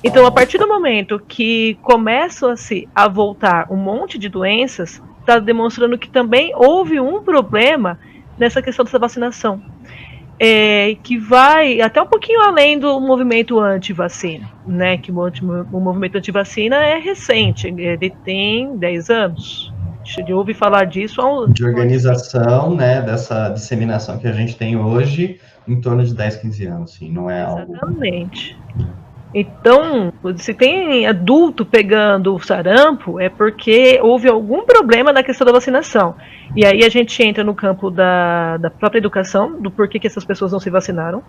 Então, a partir do momento que começam a voltar um monte de doenças, está demonstrando que também houve um problema nessa questão dessa vacinação. Que vai até um pouquinho além do movimento anti-vacina, né? Que o movimento anti-vacina é recente, ele tem 10 anos. Eu ouvi falar disso há um... De organização, né, dessa disseminação que a gente tem hoje, em torno de 10, 15 anos, sim, não é algo... Exatamente. Então, se tem adulto pegando o sarampo, é porque houve algum problema na questão da vacinação. E aí a gente entra no campo da própria educação, do porquê que essas pessoas não se vacinaram.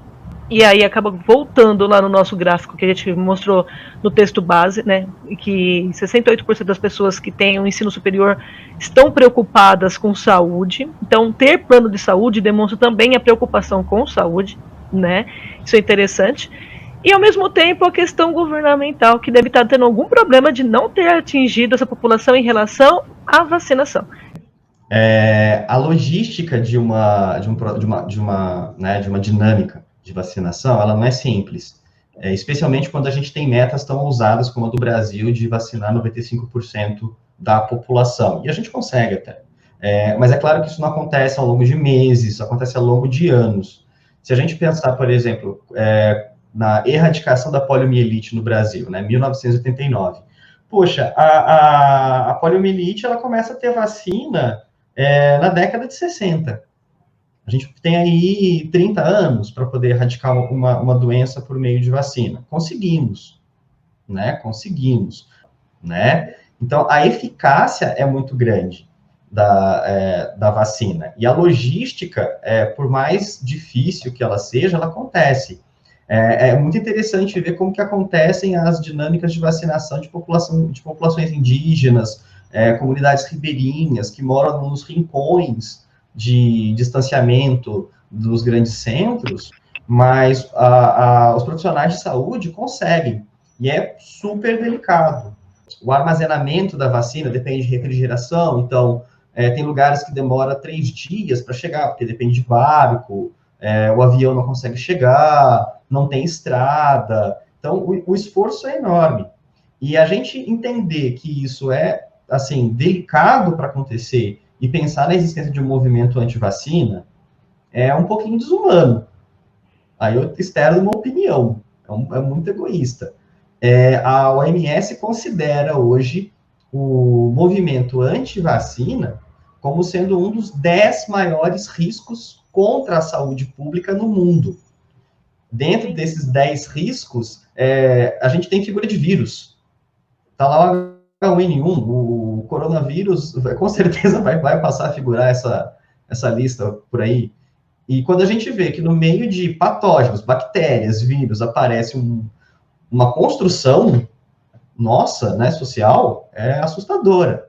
E aí acaba voltando lá no nosso gráfico que a gente mostrou no texto base, né, que 68% das pessoas que têm um ensino superior estão preocupadas com saúde. Então, ter plano de saúde demonstra também a preocupação com saúde, né? Isso é interessante. E, ao mesmo tempo, a questão governamental, que deve estar tendo algum problema de não ter atingido essa população em relação à vacinação. A logística de uma dinâmica de vacinação, ela não é simples, especialmente quando a gente tem metas tão ousadas como a do Brasil de vacinar 95% da população, e a gente consegue até. Mas é claro que isso não acontece ao longo de meses, isso acontece ao longo de anos. Se a gente pensar, por exemplo, na erradicação da poliomielite no Brasil, né, 1989, poxa, a poliomielite, ela começa a ter vacina na década de 60. A gente tem aí 30 anos para poder erradicar uma doença por meio de vacina. Conseguimos, né? Conseguimos, né? Então, a eficácia é muito grande da vacina. E a logística, por mais difícil que ela seja, ela acontece. É muito interessante ver como que acontecem as dinâmicas de vacinação de populações indígenas, comunidades ribeirinhas, que moram nos rincões de distanciamento dos grandes centros, mas os profissionais de saúde conseguem, e é super delicado. O armazenamento da vacina depende de refrigeração, então, tem lugares que demora 3 dias para chegar, porque depende de barco, o avião não consegue chegar, não tem estrada, então o esforço é enorme. E a gente entender que isso é, assim, delicado para acontecer e pensar na existência de um movimento anti-vacina é um pouquinho desumano. Aí eu externo uma opinião, é muito egoísta. A OMS considera hoje o movimento anti-vacina como sendo um dos 10 maiores riscos contra a saúde pública no mundo. Dentro desses 10 riscos, a gente tem figura de vírus. Está lá o H1N1, o coronavírus, com certeza vai passar a figurar essa lista por aí. E quando a gente vê que no meio de patógenos, bactérias, vírus, aparece uma construção nossa, né, social, é assustadora.